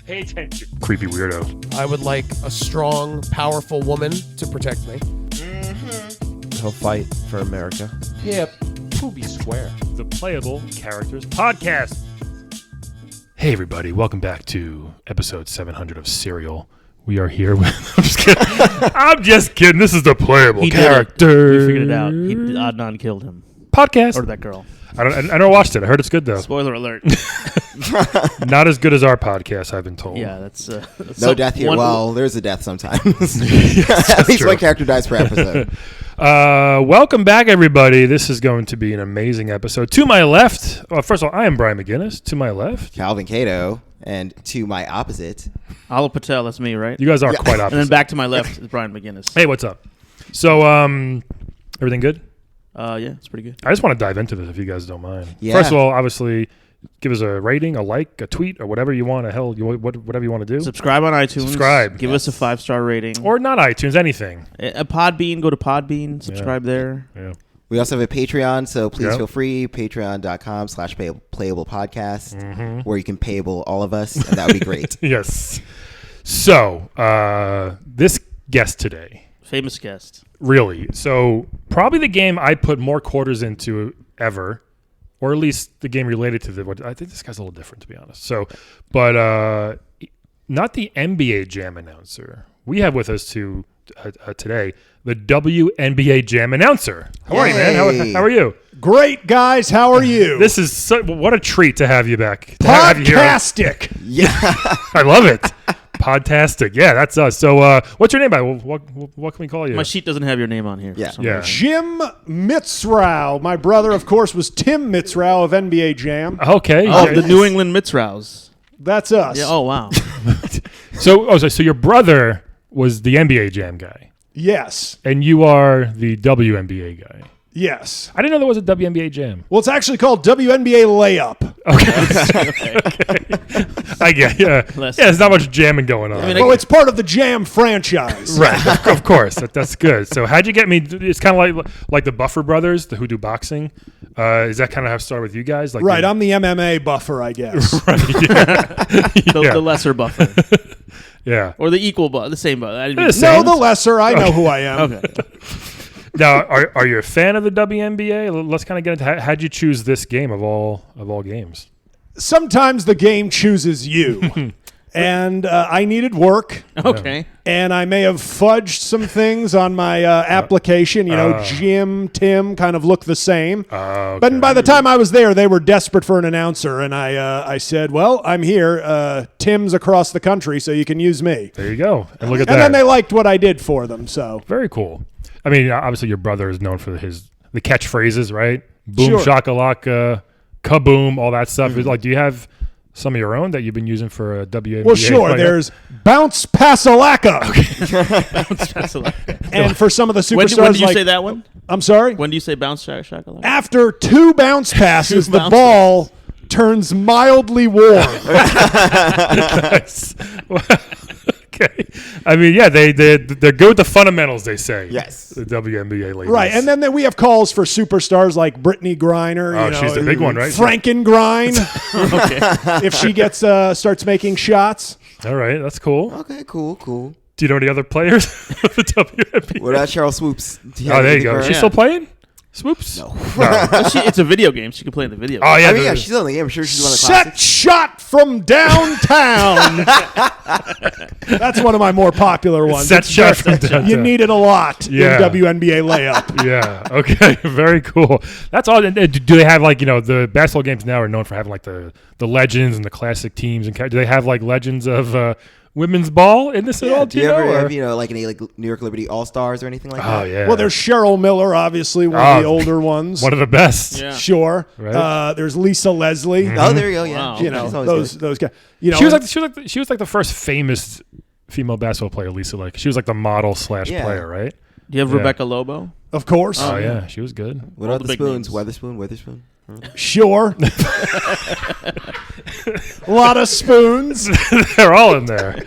Pay attention. Creepy weirdo. I would like a strong, powerful woman to protect me. He'll fight for America. Yeah, Poopy square. The Playable Characters Podcast. Hey everybody, welcome back to episode 700 of Serial. We are here with... I'm just kidding. I'm just kidding. This is the Playable Character. We figured it out. Adnan killed him. Podcast. Or that girl. I never watched it. I heard it's good though. Spoiler alert. Not as good as our podcast, I've been told. Yeah, that's no death here. Well, there's a death sometimes. Yes, at least true. one character dies per episode. Welcome back, everybody. This is going to be an amazing episode. To my left, first of all, I am Brian McGinnis. To my left, Calvin Cato, and to my opposite, Ala Patel. That's me, right? you guys are quite opposite. And then back to my left is Brian McGinnis. Hey, what's up? So, everything good? Yeah, it's pretty good. I just want to dive into this if you guys don't mind. Yeah. First of all, obviously, give us a rating, a like, a tweet, or whatever you want. Whatever you want to do. Subscribe on iTunes. Subscribe. Give us a 5-star rating. Or not iTunes, anything. A Podbean. Go to Podbean. Subscribe there. Yeah. we also have a Patreon, so please Yep. feel free. Patreon.com/playable podcast, where you can payable all of us, and that would be great. Yes. So, this guest today, Famous guest. really. So, probably the game I put more quarters into ever, or at least the game related to what I think this guy's a little different, to be honest. So, but not the NBA Jam announcer. We have with us today the WNBA Jam announcer. How are you, man? How are you? Great, guys. How are you? This is what a treat to have you back. To have you here. Podcastic. Yeah. I love it. Podtastic. Yeah, that's us. So, what's your name? By what can we call you? My sheet doesn't have your name on here. Yeah. Yeah. Jim Mitzrau. My brother, of course, was Tim Mitzrau of NBA Jam. Okay. Oh, Okay. the New England Mitzraus. That's us. Yeah. Oh, wow. So your brother was the NBA Jam guy, Yes. and you are the WNBA guy. Yes. I didn't know there was a WNBA Jam. Well, it's actually called WNBA Layup. I get, yeah. Less- Yeah, there's not much jamming going on. I mean, Well, it's part of the Jam franchise. Right, of course. That's good. So how'd you get me? It's kind of like the Buffer brothers, who do boxing. Is that kind of how it started with you guys? Like Right. I'm the MMA buffer, I guess. The lesser buffer. Yeah. Or the equal buffer. The same buffer. I didn't mean The to- same. No, the lesser. I know who I am. Okay. Now, are you a fan of the WNBA? Let's kind of get into how'd you choose this game of all games? Sometimes the game chooses you. And I needed work. Okay. And I may have fudged some things on my application. Jim, Tim kind of look the same. Okay. But by the time I was there, they were desperate for an announcer. And I said, well, I'm here. Tim's across the country, so you can use me. There you go. And look at that. And then they liked what I did for them. So Very cool. I mean, obviously your brother is known for the catchphrases, right? Boom, Sure. shakalaka, kaboom, all that stuff. Like, do you have some of your own that you've been using for a WNBA? well, sure. player? There's Bounce Passalaka. And for some of the superstars, When do you like, say that one? I'm sorry? When do you say bounce shakalaka? After 2 bounce passes, Two the bounce ball turns mildly warm. Nice. Okay. I mean, yeah, they're good with the fundamentals, they say. Yes. The WNBA ladies. Right, and then we have calls for superstars like Brittany Griner. Oh, she's the big one, right? Frankengrine, Okay. if she gets starts making shots. All right, that's cool. Okay. Cool. Do you know any other players of the WNBA? What about Cheryl Swoops? Do Oh, there you go. anything for her? She's still playing? Swoops? No. Well, it's a video game. She can play in the video game. Oh, yeah. I mean, yeah, she's on the game. I'm sure she's one of the Set classics. shot from downtown. That's one of my more popular ones. Set It's shot very- from downtown. You need it a lot Yeah. in WNBA layup. Yeah. Okay. Very cool. That's all. And do they have the basketball games now are known for having the legends and the classic teams and do they have legends of women's ball in this at all? Do you ever know, have or- like any New York Liberty All Stars or anything like that? Oh yeah. Well, there's Cheryl Miller, obviously one of the older ones. one of the best. Yeah. Sure. Right. There's Lisa Leslie. Oh, there you go. Yeah. Wow. You know, She's always those good. guys. You know, She was like the first famous female basketball player. Lisa, she was like the model / Yeah. player, right? Do you have Yeah. Rebecca Lobo? of course. Oh yeah, she was good. What All about the the big spoons? names. Witherspoon. Sure. A lot of spoons. They're all in there.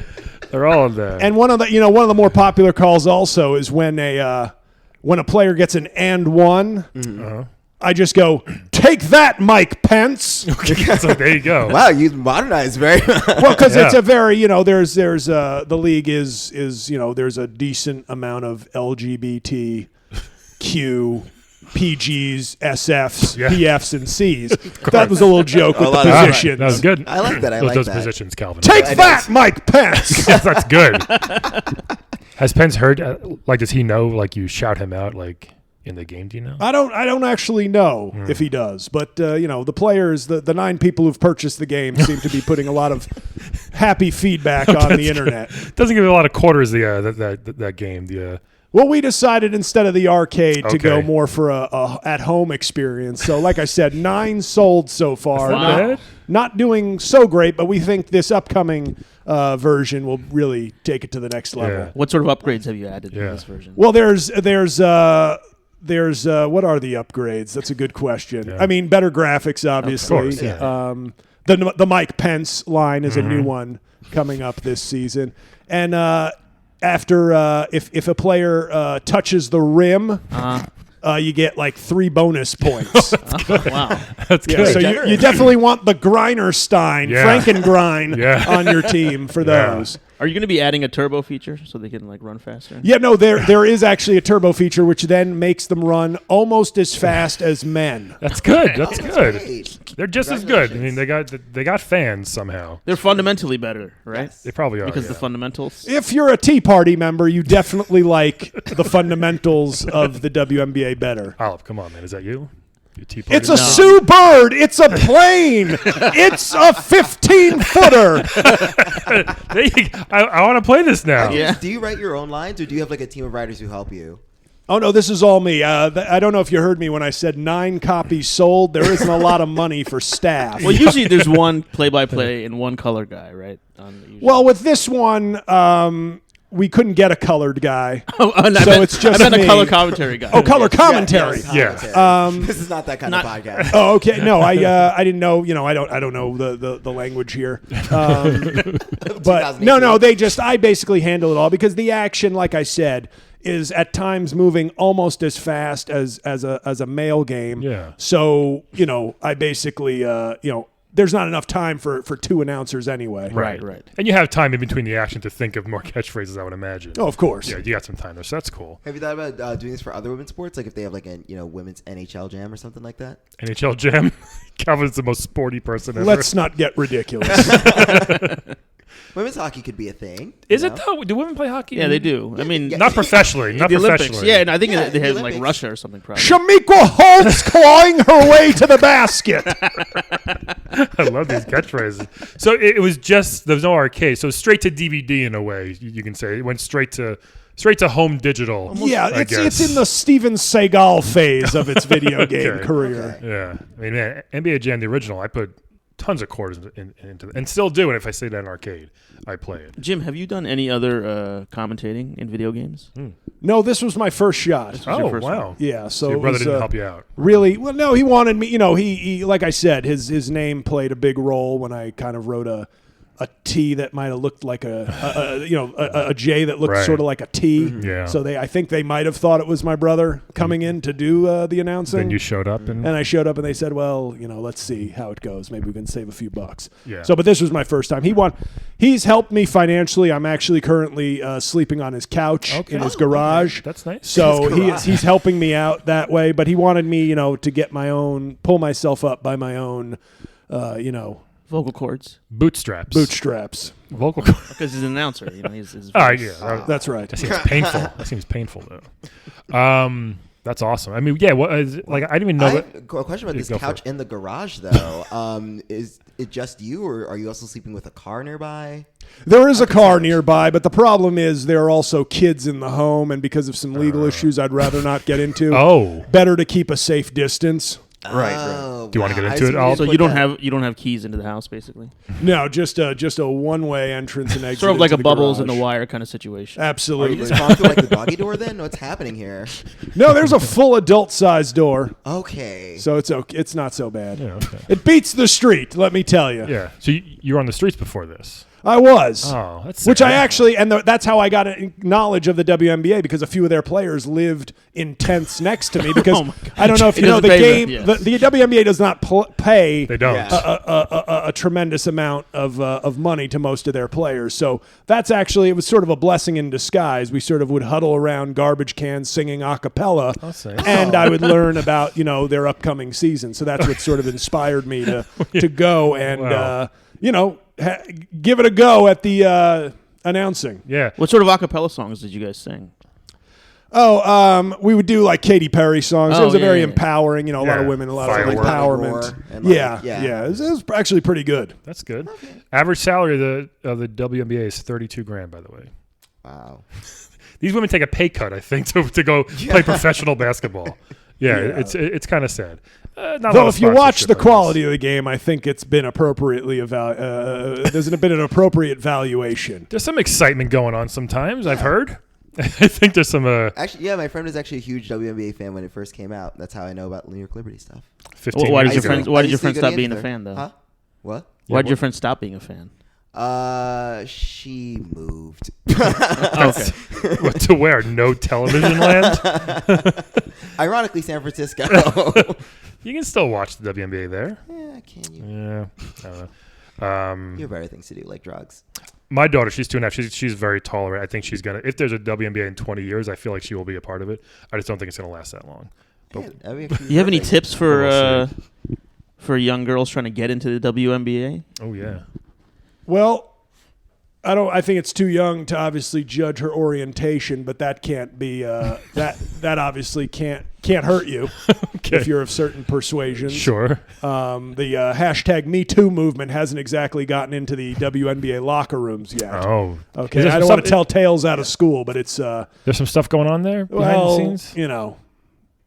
They're all in there. And one of the more popular calls also is when a player gets an and one. Uh-huh. I just go, take that, Mike Pence. So there you go. Wow, you modernized very much. Well, because it's Yeah. a very, there's the league is there's a decent amount of LGBTQ, PGs, SFs, Yeah. PFs, and Cs. That was a little joke with the lot of that. positions. That was good. I like that. I like those that. positions, Calvin. Take I that, know. Mike Pence. Yes, that's good. Has Pence heard? Does he know? Like, you shout him out, like in the game? Do you know? I don't actually know Hmm. if he does, but the players, the 9 people who've purchased the game seem to be putting a lot of happy feedback on the internet. Doesn't give it a lot of quarters. That game. Well, we decided instead of the arcade to go Okay. more for a at-home experience. So, like I said, 9 sold so far. Wow. Not doing so great, but we think this upcoming version will really take it to the next level. Yeah. What sort of upgrades have you added Yeah. in this version? Well, there's what are the upgrades? That's a good question. Yeah. I mean, better graphics, obviously. Of course, yeah. The Mike Pence line is a new one coming up this season, and after if a player touches the rim, you get like 3 bonus points. Wow. That's Yeah, good. so you definitely want the Grinerstein, Yeah. Frankengrind Yeah. on your team for Yeah. those. Are you going to be adding a turbo feature so they can like run faster? Yeah, no, there is actually a turbo feature which then makes them run almost as fast as men. That's good. That's good. Great. They're just as good. I mean, they got fans somehow. They're fundamentally better, right? They probably are. Because yeah. the fundamentals. If you're a Tea Party member, you definitely like the fundamentals of the WNBA better. Olive, come on, man. Is that you? You Tea Party It's a man? Sue Bird. It's a plane. It's a 15-footer. I want to play this now. Yeah. Do you write your own lines, or do you have like a team of writers who help you? Oh, no, this is all me. I don't know if you heard me when I said 9 copies sold. There isn't a lot of money for staff. Well, usually there's one play-by-play and one color guy, right? Well, with this one, we couldn't get a colored guy. It's just I meant me. a color commentary guy. Oh, color commentary. Yeah. This is not that kind of podcast. Oh, okay. No, I didn't know. I don't know the language here. But no. I basically handle it all because the action, like I said, is at times moving almost as fast as a male game. Yeah. So I basically there's not enough time for 2 announcers anyway. Right. And you have time in between the action to think of more catchphrases, I would imagine. Oh, of course. Yeah, you got some time there, so that's cool. Have you thought about doing this for other women's sports, like if they have like a women's NHL jam or something like that? NHL Jam. Calvin's the most sporty person ever. Let's not get ridiculous. Women's hockey could be a thing. Is you it know? though? Do women play hockey? Yeah, they do. I mean, Not professionally. Not the Olympics. professionally. Yeah, and I think Yeah, they the had like Olympics. Russia or something. Probably. Shamikwa Holtz clawing her way to the basket. I love these catchphrases. So it was just there's no arcade, so straight to DVD in a way. You can say it went straight to home digital. Yeah, I it's guess. in the Steven Seagal phase of its video game Okay. career. Okay. Yeah, I mean, man, NBA Jam, the original, I put tons of quarters into it, and still do. And if I say that in arcade, I play it. Jim, have you done any other commentating in video games? No, this was my first shot. was your Oh first wow! one. Yeah, so Your it brother was, didn't help you out. really well. No, he wanted me. He like I said, his name played a big role when I kind of wrote a T that might have looked like a J that looked Right. sort of like a T. Yeah. So I think they might have thought it was my brother coming in to do the announcing. Then you showed up and And I showed up and they said, well, let's see how it goes. Maybe we can save a few bucks. Yeah. So, but this was my first time. He's helped me financially. I'm actually currently sleeping on his couch in his garage. that's nice. So he's helping me out that way. But he wanted me, to get pull myself up by my own, Vocal cords, bootstraps. bootstraps. Vocal cords. because he's an announcer. His Oh voice. yeah, That's right. that seems painful. That seems painful though. That's awesome. I mean, yeah. What? Like I didn't even know I that. have a question about Yeah, this go for couch it. in the garage, though. Is it just you, or are you also sleeping with a car nearby? There is a car nearby, but the problem is there are also kids in the home, and because of some legal issues I'd rather not get into. Oh, Better to keep a safe distance. Oh, Do you wanna wow. get I into it, assumed Al? just So put you don't that- have keys into the house, basically. No, just a one-way entrance and exit. Sort of like into a the bubbles in garage. the wire kind of situation. Are you Absolutely. just gone through like the doggy door then? What's happening here? No, there's a full adult-sized door, Okay. so it's okay. It's not so bad. yeah. Okay. It beats the street, let me tell you. Yeah. So you were on the streets before this. I was. Oh, that's Which sad. I actually, and that's how I got knowledge of the WNBA, because a few of their players lived in tents next to me. Because Oh my God. I don't know if you It know, the doesn't pay game, them, the WNBA does not pay They don't. Yeah. a tremendous amount of money to most of their players. So that's actually, it was sort of a blessing in disguise. We sort of would huddle around garbage cans singing a cappella, and I would learn about, their upcoming season. So that's what sort of inspired me to go and, Wow. give it a go at the announcing. Yeah. What sort of a cappella songs did you guys sing? Oh, we would do like Katy Perry songs. It Oh, was a yeah, very yeah. empowering, a lot of Yeah. women, a lot of Firework. empowerment. Roar and, like, Yeah. yeah. It was actually pretty good. That's good. Average salary of the WNBA is $32,000, by the way. Wow. These women take a pay cut, I think, to go play professional basketball. Yeah, Yeah. it's kind of sad. Not a lot Though of if you watch sponsorship, the I guess. quality of the game, I think it's been appropriately there's been an appropriate valuation. There's some excitement going on sometimes, I've heard. I think there's some Actually, yeah, my friend was actually a huge WNBA fan when it first came out. That's how I know about New York Liberty stuff. 15 Why years did your ago. friend? Why I did your used to friend go to stop being a games fan there. though? Huh? What? Why did your friend stop being a fan? She moved. Okay. What to wear? No television land? Ironically, San Francisco. You can still watch the WNBA there. Yeah, can you? Yeah. I don't know. You have better things to do, like drugs. My daughter, she's 2.5. She's very tolerant. I think she's gonna. If there's a WNBA in 20 years, I feel like she will be a part of it. I just don't think it's gonna last that long. Yeah, that'd be actually You have any perfect. tips We'll for young girls trying to get into the WNBA? Oh yeah. Well, I think it's too young to obviously judge her orientation, but that can't be that obviously can't hurt you if you're of certain persuasions. Sure. The hashtag Me Too movement hasn't exactly gotten into the WNBA locker rooms yet. Oh. Okay, Is there I don't some want to tell tales out of school, but it's There's some stuff going on there behind the scenes.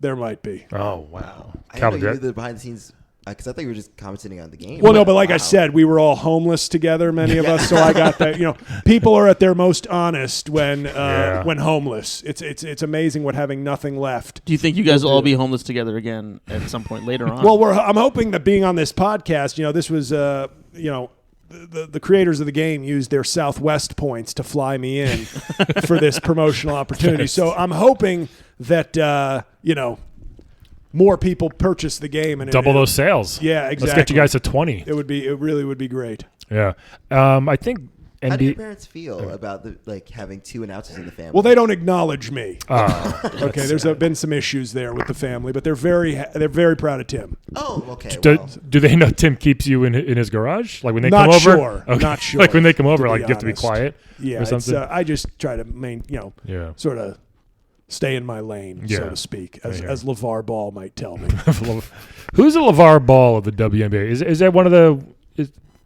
there might be. Oh wow. I didn't know Calvin, you knew the behind the scenes, because I thought you were just commenting on the game. Well, no, but like I Wow. said, we were all homeless together, many of us. So I got that. People are at their most honest when homeless. It's amazing what having nothing left. Do you think you guys will all be homeless together again at some point later on? Well, I'm hoping that being on this podcast, this was, the creators of the game used their Southwest points to fly me in for this promotional opportunity. So I'm hoping that, more people purchase the game and double those sales. Yeah, exactly. Let's get you guys to 20. It really would be great. Yeah. I think How do your NBA. parents feel about having two announcers in the family? Well, they don't acknowledge me. Oh, Okay, there's been some issues there with the family, but they're very proud of Tim. Oh, okay. Do, Well, do they know Tim keeps you in his garage? Like when they Not come over? sure. Not sure, Like when they come over, to be like you have to be honest. quiet Yeah, or something? I just try to Yeah. sort of stay in my lane, so Yeah. to speak, as Yeah. LeVar Ball might tell me. Who's the LeVar Ball of the WNBA? Is that one of the?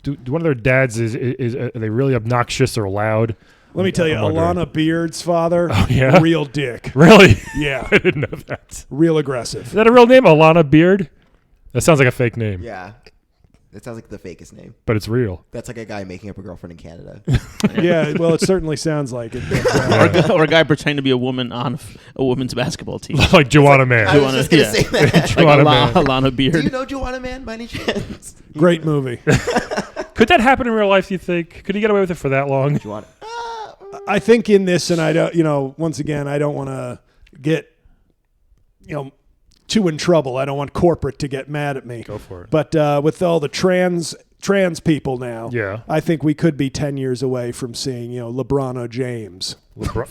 Do one of their dads is are they really obnoxious or loud? Let me tell you, I'm wondering. Alana Beard's father, yeah? real dick. Really? Yeah, I didn't know that. Is real aggressive. that a real name, Alana Beard? That sounds like a fake name, yeah. That sounds like the fakest name. but it's real. That's like a guy making up a girlfriend in Canada. Yeah, well, it certainly sounds like it. But, or a guy pretending to be a woman on a women's basketball team. Like Joanna Man. I was just going to say that. Like Joanna Man. Alana Beard. Do you know Joanna Man by any chance? great movie. Could that happen in real life? Do you think? Could he get away with it for that long? Joanna. I think in this, and I don't, once again, I don't want to get, too in trouble. I don't want corporate to get mad at me. Go for it. But with all the trans people now, Yeah. I think we could be 10 years away from seeing, LeBron James.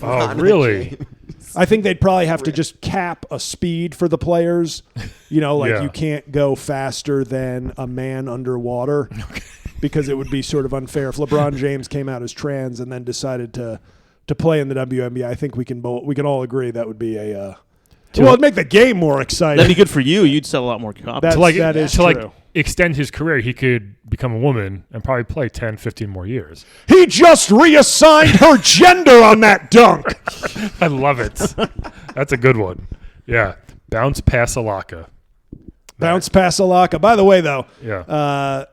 Oh, really? I think they'd probably have to just cap a speed for the players. Yeah. You can't go faster than a man underwater because it would be sort of unfair if LeBron James came out as trans and then decided to play in the WNBA. I think we can all agree that would be it'd make the game more exciting. That'd be good for you. You'd sell a lot more copies. That is true. Extend his career, he could become a woman and probably play 10, 15 more years. He just reassigned her gender on that dunk. I love it. That's a good one. Yeah. Bounce pass Alaka. Bounce past Alaka. By the way, though, Yeah.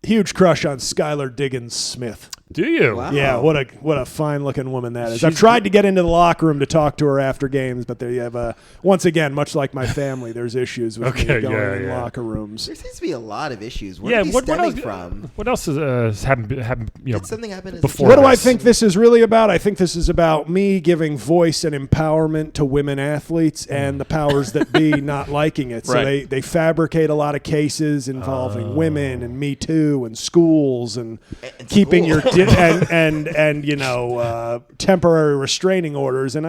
huge crush on Skylar Diggins Smith. Do you? Wow. Yeah, what a fine looking woman that is. I've She's tried to get into the locker room to talk to her after games, but there you have once again, much like my family, there's issues with me going in locker rooms. There seems to be a lot of issues. Where are these stemming from? What else has happened? Did something happen as a before What child? do I think this is really about? I think this is about me giving voice and empowerment to women athletes and the powers that be not liking it. So Right. they fabricate a lot of cases involving women and Me Too and schools and keeping your temporary restraining orders. And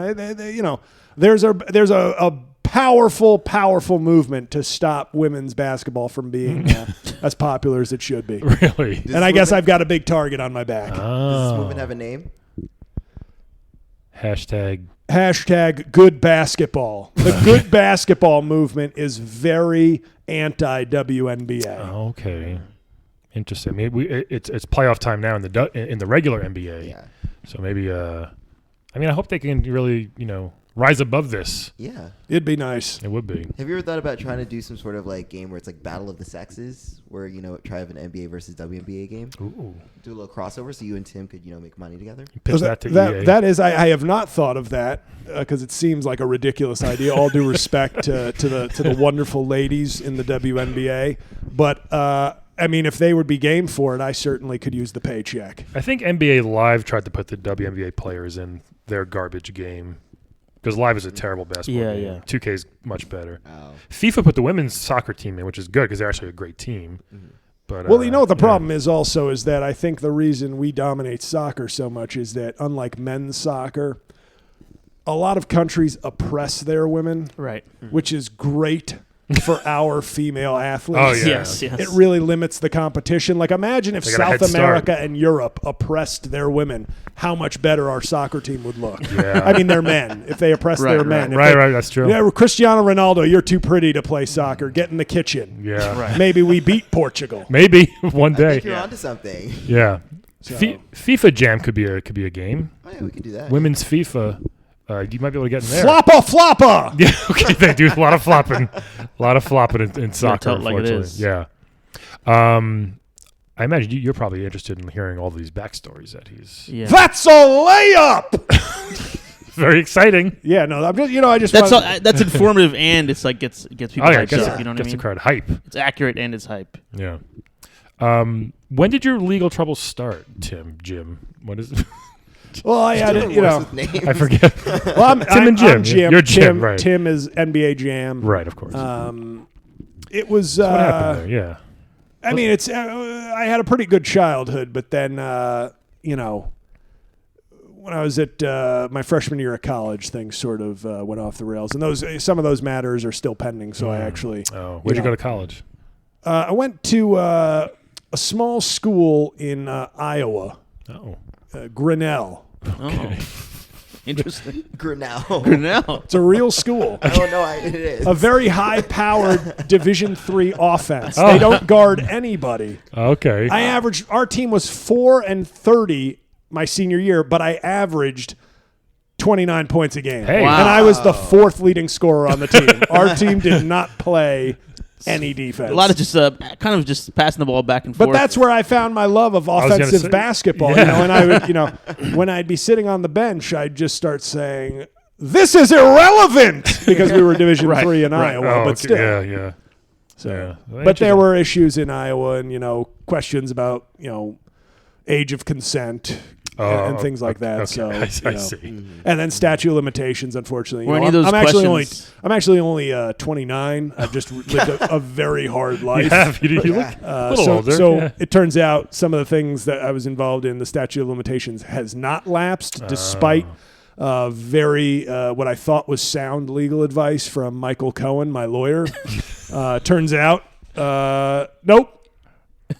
there's a powerful movement to stop women's basketball from being as popular as it should be. Really? And I guess I've got a big target on my back. Does this movement have a name? Hashtag good basketball. The good basketball movement is very anti-WNBA. Okay. Interesting. I mean, it's playoff time now in the regular NBA. Yeah. So maybe I hope they can really, rise above this. Yeah. It'd be nice. It would be. Have you ever thought about trying to do some sort of like game where it's like battle of the sexes, where try to have an NBA versus WNBA game? Ooh. Do a little crossover so you and Tim could make money together. Pitch that to EA. That is, I have not thought of that because it seems like a ridiculous idea. All due respect to the wonderful ladies in the WNBA, but if they would be game for it, I certainly could use the paycheck. I think NBA Live tried to put the WNBA players in their garbage game because Live is a terrible basketball game. Yeah. 2K is much better. Oh. FIFA put the women's soccer team in, which is good because they're actually a great team. Mm-hmm. But Well, what the problem is also is that I think the reason we dominate soccer so much is that unlike men's soccer, a lot of countries oppress their women, Right. which is great for our female athletes. Oh, yeah. Yes. It really limits the competition. Like, imagine if They got a head South start. America and Europe oppressed their women, how much better our soccer team would look. Yeah. I mean, their men, if they oppress their men. If Right, they- right, that's true. Yeah, Cristiano Ronaldo, you're too pretty to play soccer. Get in the kitchen. Yeah. Right. Maybe we beat Portugal. Maybe one I day. think you're onto something. Yeah. So- FIFA Jam could be a game. Oh yeah, we could do that. Women's FIFA. You might be able to get in there. Floppa! Yeah, okay, they do a lot of flopping. in soccer, tell it like it unfortunately. is. Yeah. I imagine you're probably interested in hearing all these backstories that he's Yeah. That's a layup! very exciting. Yeah, no, I'm just, I just That's wanted- that's informative and it's like gets people Oh yeah, hyped gets, up. You know what I gets the mean? crowd hype. It's accurate and it's hype. Yeah. When did your legal troubles start, Jim? What is it? Well, I had Doing it, worse with names. I forget. Well, I'm and Jim. I'm Jim. You're Jim, right. Tim is NBA Jam. Right, of course. It was. what happened there? Yeah. I mean, it's. I had a pretty good childhood, but then, when I was at my freshman year of college, things sort of went off the rails, and some of those matters are still pending. So I actually. Oh, where'd you go to college? I went to a small school in Iowa, Oh. Grinnell. Oh. Interesting. Grinnell. Now. It's a real school. I don't know. It is. A very high-powered Division III offense. Oh. They don't guard anybody. Okay. Our team was 4-30 my senior year, but I averaged 29 points a game. Hey. Wow. And I was the fourth leading scorer on the team. Our team did not play any defense. A lot of just kind of just passing the ball back and But forth. that's where I found my love of was gonna offensive say- basketball. Yeah. And I would, when I'd be sitting on the bench, I'd just start saying, "This is irrelevant," because we were Division III in Iowa. Oh, but okay. still, Yeah. So, Yeah. Well, but there interesting. were issues in Iowa, and questions about age of consent and things like that. Okay. So I see. and then statute of limitations. Unfortunately, Were any of those I'm questions- actually only 29. I've just lived a very hard life. Yeah, you look a little older. So yeah. it turns out some of the things that I was involved in, the statute of limitations has not lapsed, despite what I thought was sound legal advice from Michael Cohen, my lawyer. Turns out, nope.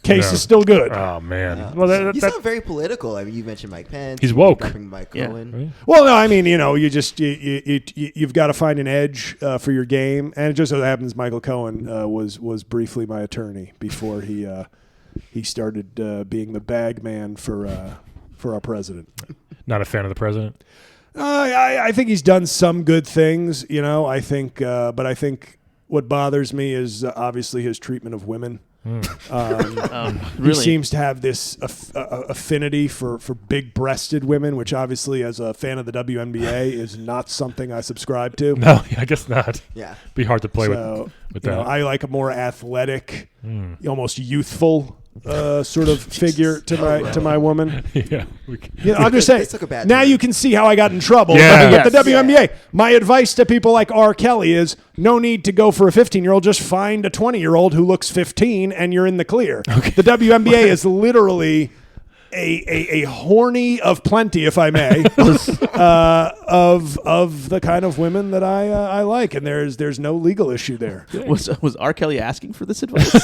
Case is still good. Oh man. Well, You sound very political. I mean, you mentioned Mike Pence. He's woke. Mike Yeah. Cohen. Well, no, I mean, you've got to find an edge for your game, and it just so happens Michael Cohen was briefly my attorney before he started being the bag man for our president. Not a fan of the president. I think he's done some good things, I think, but I think what bothers me is obviously his treatment of women. He Really? seems to have this affinity for big-breasted women, which obviously, as a fan of the WNBA, is not something I subscribe to. No, I guess not. Yeah. Be hard to play So, with you know, that. I like a more athletic, almost youthful sort of figure to my woman. Yeah. I'm just saying. This took a bad Now turn. you can see how I got in trouble Yeah. with the WNBA. My advice to people like R. Kelly is no need to go for a 15-year-old. Just find a 20-year-old who looks 15, and you're in the clear. The WNBA is literally a horny of plenty, if I may, of the kind of women that I like, and there's no legal issue there. Was R. Kelly asking for this advice?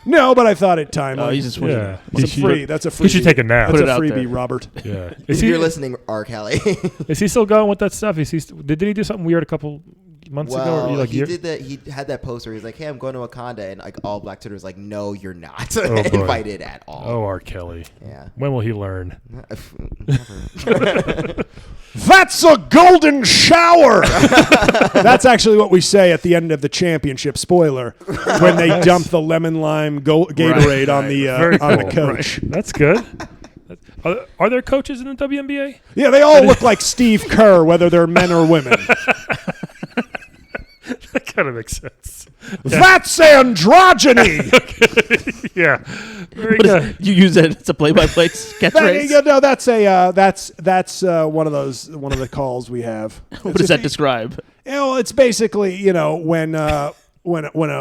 No, but I thought it time. Oh, he's just Yeah. That's a free. That's a freebie. He should take a nap. That's Put a it out freebie, there. Robert. Yeah. If you're listening, R. Kelly. Is he still going with that stuff? Is he? Did he do something weird a couple months ago? Well, Or like he year- did that. He had that post where he's like, "Hey, I'm going to Wakanda," and like all Black Twitter was like, "No, you're not Oh, boy. invited at all." Oh, R. Kelly. Yeah. When will he learn? That's a golden shower. That's actually what we say at the end of the championship. Spoiler: when they dump the lemon lime Gatorade on the Very on the cool. coach. That's good. Are there coaches in the WNBA? Yeah, they all look like Steve Kerr, whether they're men or women. That kind of makes sense. That's androgyny. Yeah. Very What is- good. you use it as a play-by-play catchphrase? No, that's one of the calls we have. What does that describe? It's basically when a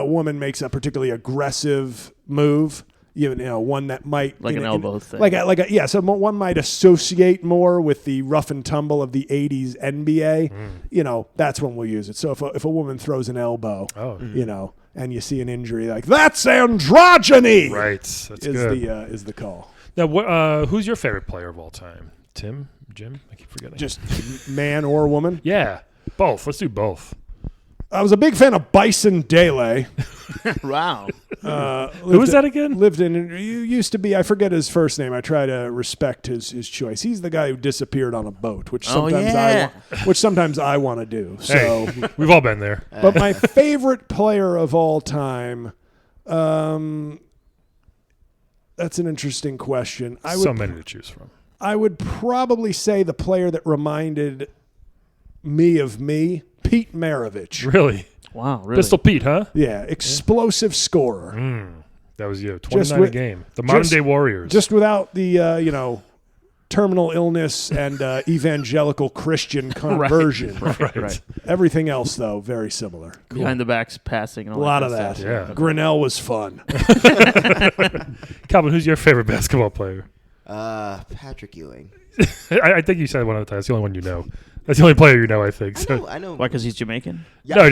woman makes a particularly aggressive move, one that might Like an elbow thing. So one might associate more with the rough and tumble of the '80s NBA. That's when we'll use it. So if a woman throws an elbow, and you see an injury, like that's androgyny. Right. That's Is good. is the call. Now, who's your favorite player of all time? Tim? Jim? I keep forgetting. Just man or woman. yeah. Both. Let's do both. I was a big fan of Bison Dele. Wow. Who was that again? Used to be, I forget his first name. I try to respect his choice. He's the guy who disappeared on a boat, which sometimes I want to do. So, Hey, we've all been there. but my favorite player of all time, that's an interesting question. So many to choose from. I would probably say the player that reminded me of me, Pete Maravich. Really? Wow, really? Pistol Pete, huh? Yeah, explosive scorer. That was you. 29 with- a game. The modern day Warriors. Just without the terminal illness and evangelical Christian conversion. Right. Everything else, though, very similar. Behind the backs passing. And A all lot that of good that. stuff. Yeah. Grinnell was fun. Calvin, who's your favorite basketball player? Patrick Ewing. I think you said it one other time. It's the only one you know. That's the only player you know, I think. So. I know. Why? Because he's Jamaican? Yeah. No,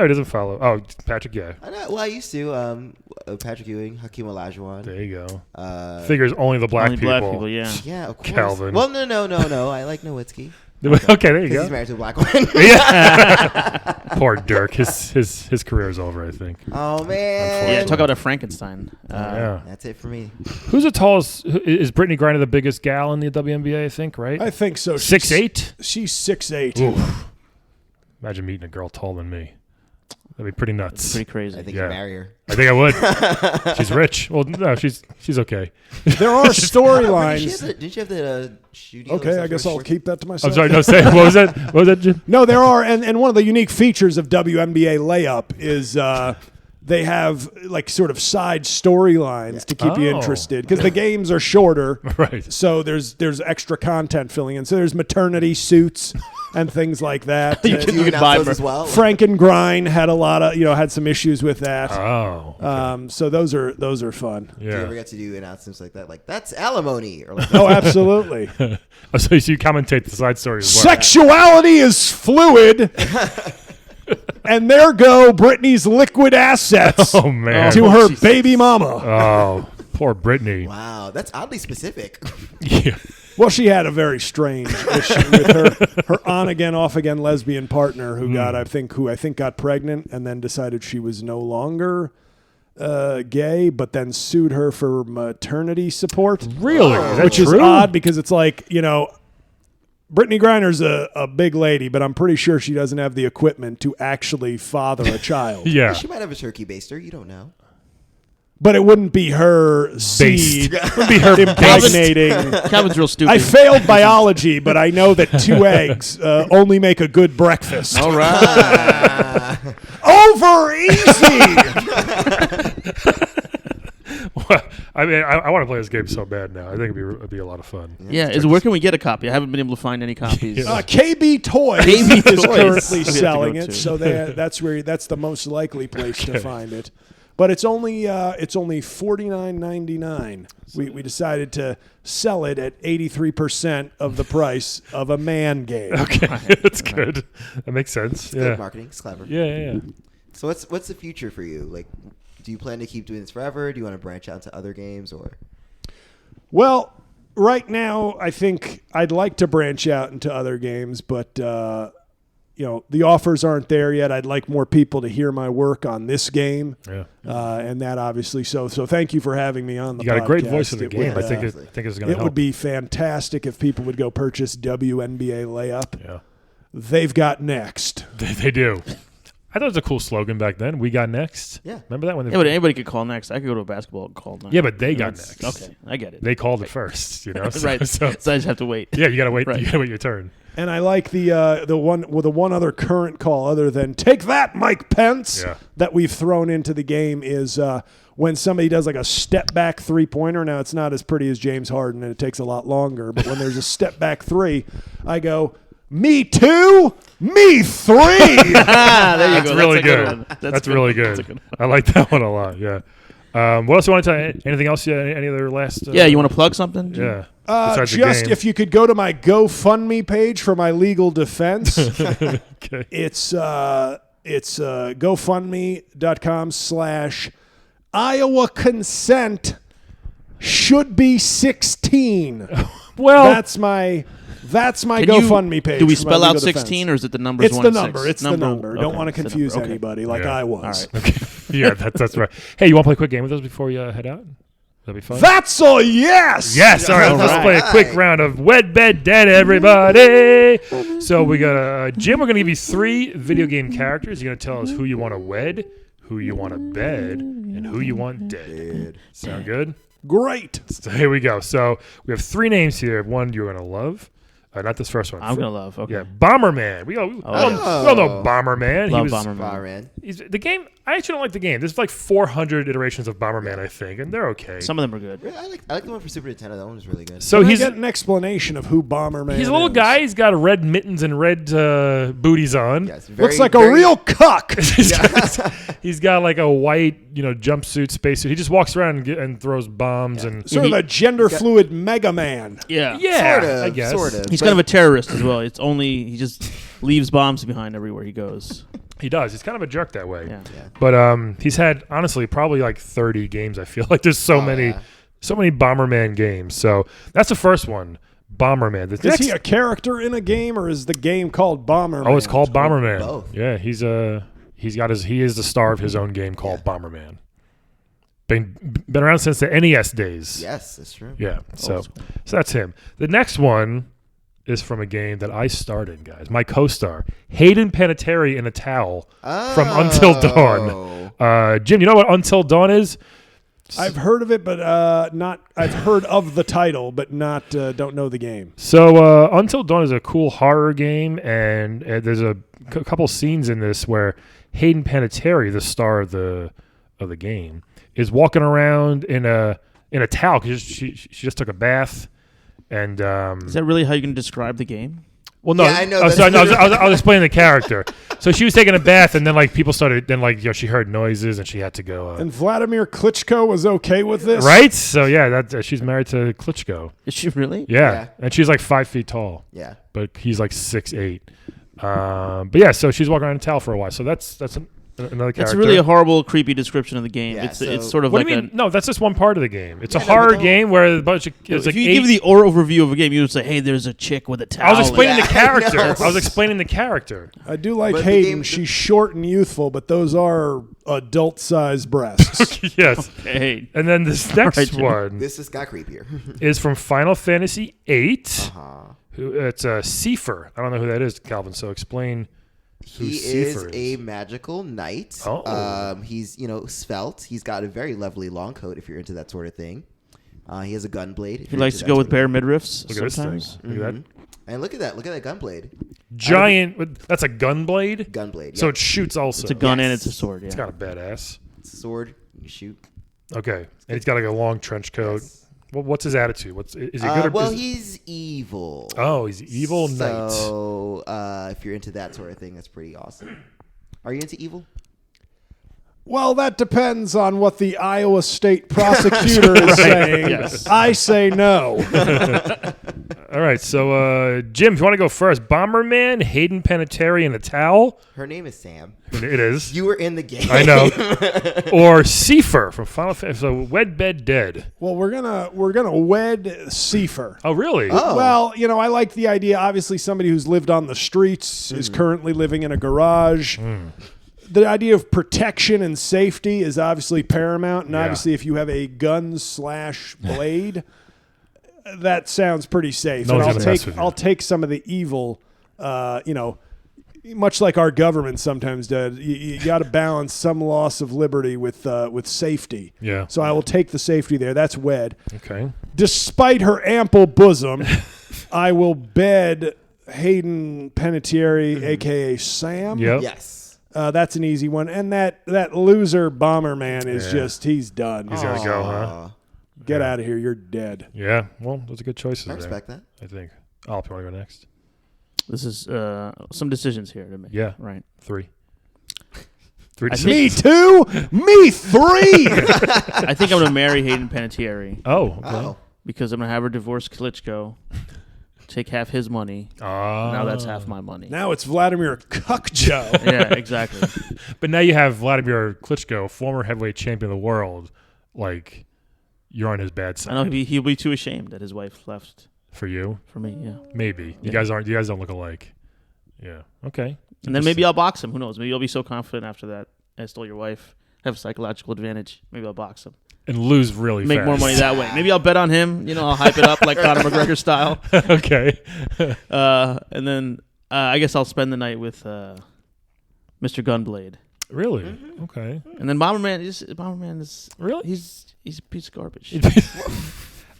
he doesn't follow. Oh, Patrick, yeah. I know. Well, I used to. Patrick Ewing, Hakeem Olajuwon. There you go. Figures. Figures only the black Only people. black people, yeah. Yeah, of course. Calvin. Well, no. I like Nowitzki. Okay, there you Because go. he's married to a black woman. Poor Dirk. His career's over, I think. Oh man. Yeah, talk about a Frankenstein. Yeah. That's it for me. Who's the tallest? Is Brittany Griner the biggest gal in the WNBA? I think, right? I think so. 6'8". She's 6'8". Oof. Imagine meeting a girl taller than me. That'd be pretty nuts. Pretty crazy. I think Yeah. you marry her. I think I would. She's rich. Well, no, she's okay. There are storylines. Didn't you have the shooting? Okay, I guess I'll keep that to myself. I'm sorry. No, say what was that? What was that, Jim? No, there are, and one of the unique features of WNBA layup is they have like sort of side storylines to keep you Oh. interested because the games are shorter, Right. so there's extra content filling in. So there's maternity suits and things like that. You Do you could announce buy those her. as well? Frank and Grind had a lot of had some issues with that. Oh. So those are fun. Do you ever Yeah. get to do announcements like that? Like that's alimony, or like Oh, absolutely. Oh, so you commentate the side story as well. Sexuality is fluid. And there go Brittany's liquid assets Oh man. to her baby mama. Oh, poor Brittany. wow, that's oddly specific. Yeah. Well, she had a very strange issue with her on again, off again lesbian partner who I think got pregnant and then decided she was no longer gay, but then sued her for maternity support. Really? Is that Which is true? odd because it's like, Brittany Griner's a big lady, but I'm pretty sure she doesn't have the equipment to actually father a child. Yeah. She might have a turkey baster. You don't know. But it wouldn't be her seed Would be her impregnating. Calvin's real stupid. I failed biology, but I know that 2 eggs only make a good breakfast. All right. Over easy. I mean, I want to play this game so bad now. I think it'd be a lot of fun. Yeah. Where can we get a copy? I haven't been able to find any copies. KB Toys KB is Toys. currently We have to selling go it, to. so that's the most likely place to find it. But it's only $49.99. We decided to sell it at 83% of the price of a man game. Okay, that's good. That makes sense. Good Yeah. marketing. It's clever. Yeah. So what's the future for you? Like, do you plan to keep doing this forever? Do you want to branch out to other games or? Well, right now, I think I'd like to branch out into other games, but the offers aren't there yet. I'd like more people to hear my work on this game, Yeah. and that obviously. So thank you for having me on the You got a great podcast. voice for the It game. would, I think it's going to it help. would be fantastic if people would go purchase WNBA Layup. Yeah. They've got next. They do. I thought it was a cool slogan back then. We got next. Yeah. Remember that when? Yeah, but anybody could call next. I could go to a basketball and call next. Yeah, but they got next. Okay, I get it. They called it first. You know. right. So, So I just have to wait. yeah, you gotta wait. Right. You gotta wait your turn. And I like the one other current call other than "Take that, Mike Pence" Yeah. that we've thrown into the game is when somebody does like a step back 3-pointer. Now it's not as pretty as James Harden and it takes a lot longer, but when there's a step back 3, I go, "Me too, me 3." There you That's go. really a good. one. That's a really one. good. That's a good one. I like that one a lot. Yeah. What else you want to tell? Anything else? Yeah. Any other last? Yeah, you want to plug something? Yeah. Besides the Just game. if you could go to my GoFundMe page for my legal defense. Okay. It's GoFundMe.com/Iowa consent should be 16. Well, That's my GoFundMe page. Do we for my spell out legal 16 defense. or is it the numbers? It's 1 the and 6? number. It's the number. Don't Okay, want to it's the confuse number. Okay. anybody like Yeah. I was. All right. okay. Yeah, that's right. Hey, you want to play a quick game with us before you head out? That'd be fun. That's a yes. Yes. All right. All Let's right. play a quick round of Wed, Bed, Dead, everybody. So we got Jim. We're gonna give you 3 video game characters. You're gonna tell us who you want to wed, who you want to bed, and who you want dead. Sound good? Great. So here we go. So we have 3 names here. One you're gonna love. Not this first one. I'm going to love. Okay. Yeah, Bomberman. We all know Bomberman. Love he was, Bomberman. Barman. The game. I actually don't like the game. There's like 400 iterations of Bomberman, I think, and they're okay. Some of them are good. I like the one for Super Nintendo. That one was really good. So Can I he's get an explanation of who Bomberman a little is? guy. He's got red mittens and red booties on. Yes, very, Looks like a very- real cuck. He's got like a white, jumpsuit, spacesuit. He just walks around and throws bombs and Sort of a gender fluid Mega Man. Yeah. yeah, Sort of, I guess. sort of. He's But kind of a terrorist as well. It's only he just leaves bombs behind everywhere he goes. He does. He's kind of a jerk that way. Yeah. Yeah. But he's had honestly probably like 30 games. I feel like there's so many yeah. Bomberman games. So that's the first one, Bomberman. The Is next, he a character in a game, or is the game called Bomberman? oh, it's called Bomberman. both. Yeah, he is the star of his own game called Bomberman. Been around since the NES days. Yes, that's true. Yeah. So Old school. that's him. The next one is from a game that I started, guys. My co-star, Hayden Panettiere in a towel from Until Dawn. Jim, you know what Until Dawn is? I've heard of it, but not. I've heard of the title, but not. Don't know the game. So Until Dawn is a cool horror game, and there's a couple scenes in this where Hayden Panettiere, the star of the game, is walking around in a towel because she just took a bath. And Is that really how you can describe the game? well, no, Yeah, I know, oh, that's sorry, no, I literally- was explaining the character. So she was taking a bath, and then like people started. Then like she heard noises, and she had to go. And Vladimir Klitschko was okay with this, Right? So yeah, she's married to Klitschko. Is she really? Yeah. Yeah. And she's like 5 feet tall, Yeah. but he's like 6'8". But yeah, so she's walking around in a towel for a while. So that's another character. That's really a horrible, creepy description of the game. Yeah, it's so- sort of What like do you mean? a. No, that's just one part of the game. It's a Yeah, no, horror but game where a bunch of it's If like you 8 give the overview of a game, you would say, "Hey, there's a chick with a towel." I was explaining Yeah, the character. I know. I was explaining the character. I do like But the Hayden. game- She's short and youthful, but those are adult-sized breasts. Yes. Hey, And then this next right, Jimmy. one This just got creepier. is from Final Fantasy VIII. Uh-huh. It's Seifer. I don't know who that is, Calvin. So explain He Who's is Seifer a magical knight. Oh. He's, svelte. He's got a very lovely long coat if you're into that sort of thing. He has a gun blade. He likes to go with bare midriffs Look at this thing. sometimes. Look at that. And look at that gun blade. Giant. That's a gun blade? Gun blade. So yeah. it shoots also. It's a gun and Yes. it's a sword. Yeah. It's kind of badass. It's a sword. You shoot. Okay. And he's got like a long trench coat. Yes. Well, what's his attitude? Is he good or Well, is- he's evil. Oh, he's evil knight. So if you're into that sort of thing, that's pretty awesome. Are you into evil? Well, that depends on what the Iowa State prosecutor is saying. Yes. I say no. All right. So, Jim, if you want to go first, Bomberman, Hayden Panettiere, and a towel. Her name is Sam. It is. You were in the game. I know. Or Seifer from Final Fantasy. So, Wed Bed Dead. Well, we're gonna wed Seifer. Oh, really? Oh. Well, I like the idea. Obviously, somebody who's lived on the streets is currently living in a garage. The idea of protection and safety is obviously paramount. And Yeah. obviously, if you have a gun/blade, that sounds pretty safe. No And one's gonna mess with you. I'll take some of the evil, much like our government sometimes does. You got to balance some loss of liberty with safety. Yeah. So I will take the safety there. That's wed. Okay. Despite her ample bosom, I will bed Hayden Panettiere, a.k.a. Sam. Yep. Yes. That's an easy one. And that loser Bomberman is Yeah. he's done. He's got to go, huh? Aw, Get out of here. You're dead. Yeah. Well, those are good choices I there, respect that. I think. Oh, if you want to go next? This is some decisions here to make. Yeah. Right. 3. 3 I to Me 6. two. Me three. I think I'm going to marry Hayden Panettiere Oh, okay. Oh. because I'm going to have her divorce Klitschko, take half his money. Now that's half my money. Now it's Vladimir Kukjo. Yeah, exactly. But now you have Vladimir Klitschko, former heavyweight champion of the world. Like, you're on his bad side. I know he'll be too ashamed that his wife left For you, for me. Yeah. maybe. You Yeah. guys don't look alike. Yeah. Okay. And then maybe I'll box him. Who knows? Maybe I'll be so confident after that. I stole your wife. Have a psychological advantage. Maybe I'll box him. And lose really Make fast. more money that way. Maybe I'll bet on him. I'll hype it up like Conor McGregor style. Okay. And then I guess I'll spend the night with Mr. Gunblade. Really? Mm-hmm. Okay. And then Bomberman is Really? he's a piece of garbage.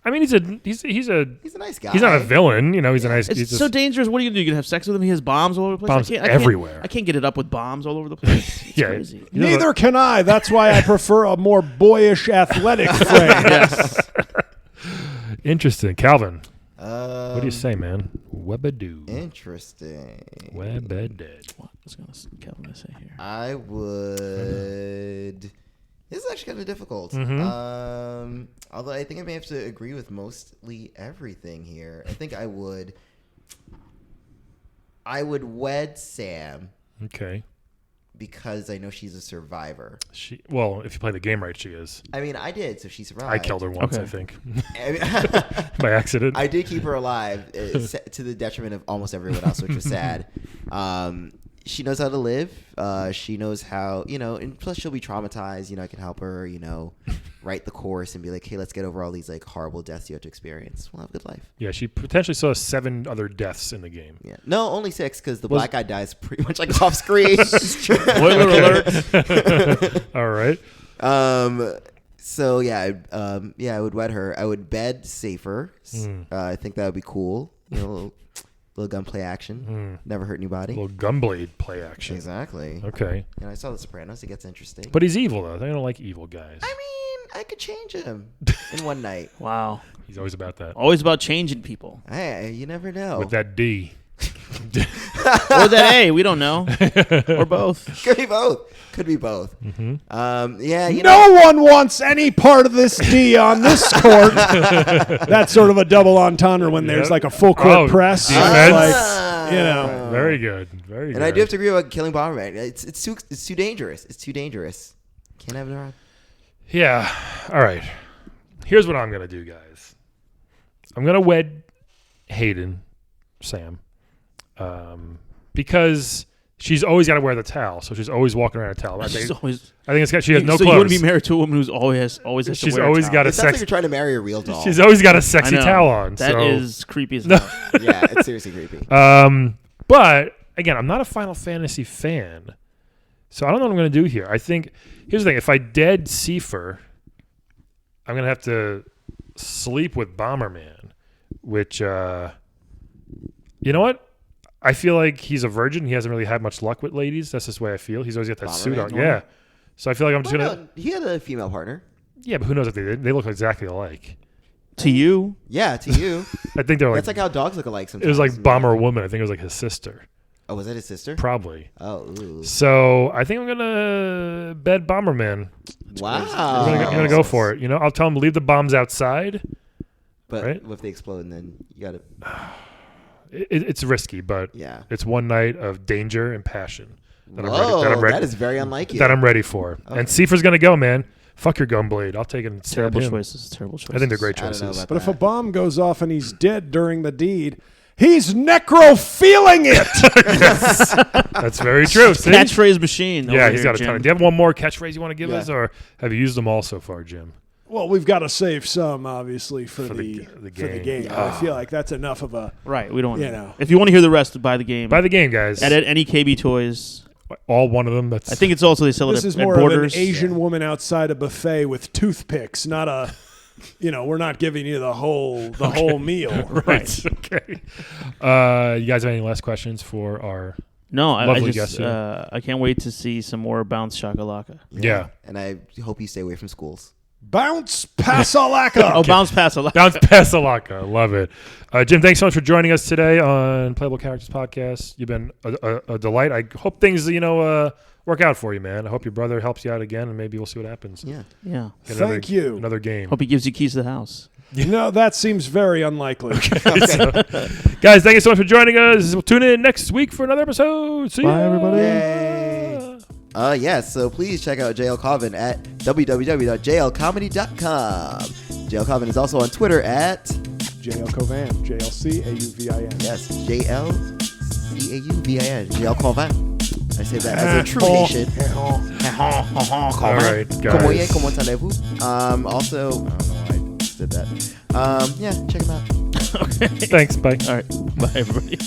I mean, he's a He's a nice guy. he's not a villain. He's a nice. It's he's just so dangerous. What are you gonna do? You gonna have sex with him? He has bombs all over the place. bombs I can't, everywhere. I can't get it up with bombs all over the place. It's Yeah. crazy. He doesn't- Neither can I. That's why I prefer a more boyish athletic frame. Yes. Interesting, Calvin. What do you say, man? Webadoo. Interesting. Webadoo. What was Calvin gonna say here? I would. This is actually kind of difficult. Mm-hmm. Although I think I may have to agree with mostly everything here. I think I would. I would wed Sam Okay. because I know she's a survivor. Well, if you play the game right, she is. I mean, I did, so she survived. I killed her once, Okay. I think, I mean, by accident. I did keep her alive to the detriment of almost everyone else, which was sad. She knows how to live. She knows how, and plus she'll be traumatized. I can help her, write the course and be like, hey, let's get over all these horrible deaths you have to experience. We'll have a good life. Yeah, she potentially saw 7 other deaths in the game. Yeah. No, only 6 because the black guy dies pretty much off screen. Spoiler alert. All right. So yeah, I would wed her. I would bed safer. I think that would be cool. Little gunplay action. Never hurt anybody. Little gunblade play action. Exactly. Okay. I saw The Sopranos. It gets interesting. But he's evil, though. They don't like evil guys. I mean, I could change him in one night. Wow. He's always about that. Always about changing people. Hey, you never know. With that D. Or that A. We don't know. Or both. Could be both. Could be both. Yeah. No one wants any part of this D on this court. That's sort of a double entendre when there's Yeah. like a full court press. defense. Like, Very good. Very good. And I do have to agree about killing Bomberman. It's too dangerous. It's too dangerous. Can't have it around. Yeah. All right. Here's what I'm going to do, guys. I'm going to wed Hayden, Sam, because she's always got to wear the towel. So she's always walking around in a towel. I think she has no so clothes. you want to be married to a woman who's always has to She's wear a always towel? got a It sounds like sex. you're trying to marry a real doll. She's always got a I sexy know. towel on. That so. is creepy as hell. Yeah, it's seriously creepy. But again, I'm not a Final Fantasy fan, so I don't know what I'm going to do here. I think here's the thing: if I dead Seifer, I'm going to have to sleep with Bomberman, which you know what? I feel like he's a virgin. He hasn't really had much luck with ladies. That's just the way I feel. He's always got that suit on. Yeah. So I feel like I'm just going to... He had a female partner. Yeah, but who knows if they did. They look exactly alike. To you? Yeah, to you. I think they're like... That's like how dogs look alike sometimes. It was like Bomber Woman. I think it was like his sister. Oh, was that his sister? Probably. Oh, ooh. So I think I'm going to bed Bomberman. Wow. I'm going to go for it. You know, I'll tell him to leave the bombs outside. But right? if they explode, then you got to... It's risky, but it's one night of danger and passion that I'm ready. That is very unlike you. That I'm ready for. Okay. And Seifer's going to go, man. Fuck your gunblade. I'll take it and terrible him. choices. Terrible choices. I think they're great choices. But if a bomb goes off and he's dead during the deed, he's necrophiling it. Yes. That's very true. See? Catchphrase machine. Yeah, he's got a ton. Do you have one more catchphrase you want to give us, or have you used them all so far, Jim? Well, we've got to save some, obviously, for the game. Yeah. I feel like that's enough of a... Right, we don't... You know. If you want to hear the rest, buy the game. Buy the game, guys. At any KB Toys. All one of them. That's. I think it's also they sell it this at is more Borders. of an Asian woman outside a buffet with toothpicks, not a... You know, we're not giving you the whole meal. Right. Okay. You guys have any last questions for our... No, I lovely just guest I can't wait to see some more Bounce Shakalaka. Yeah. And I hope you stay away from schools. Bounce Pasalaka. Oh, Bounce Pasalaka. Bounce Pasalaka. Love it. Jim, thanks so much for joining us today on Playable Characters Podcast. You've been a delight. I hope things, work out for you, man. I hope your brother helps you out again, and maybe we'll see what happens. Yeah. Thank you. Another game. Hope he gives you keys to the house. No, that seems very unlikely. So, guys, thank you so much for joining us. We'll tune in next week for another episode. See Bye, ya. everybody. Yay. So please check out JL Cauvin at www.jlcomedy.com. JL Cauvin is also on Twitter at JL Cauvin, JLCAUVIN. Yes, JLCAUVIN. JL Cauvin. I say that as a true Haitian. All right, guys. Comment allez-vous? Also, I don't know why I just did that. Check him out. Okay. Thanks. Bye. All right. Bye, everybody.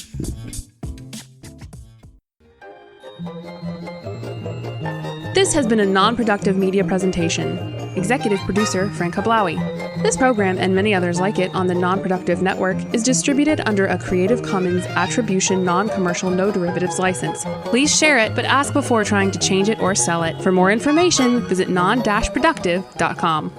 This has been a non-productive media presentation. Executive producer Frank Hablawi. This program and many others like it on the Non-Productive Network is distributed under a Creative Commons Attribution Non-Commercial No Derivatives license. Please share it, but ask before trying to change it or sell it. For more information, visit non-productive.com.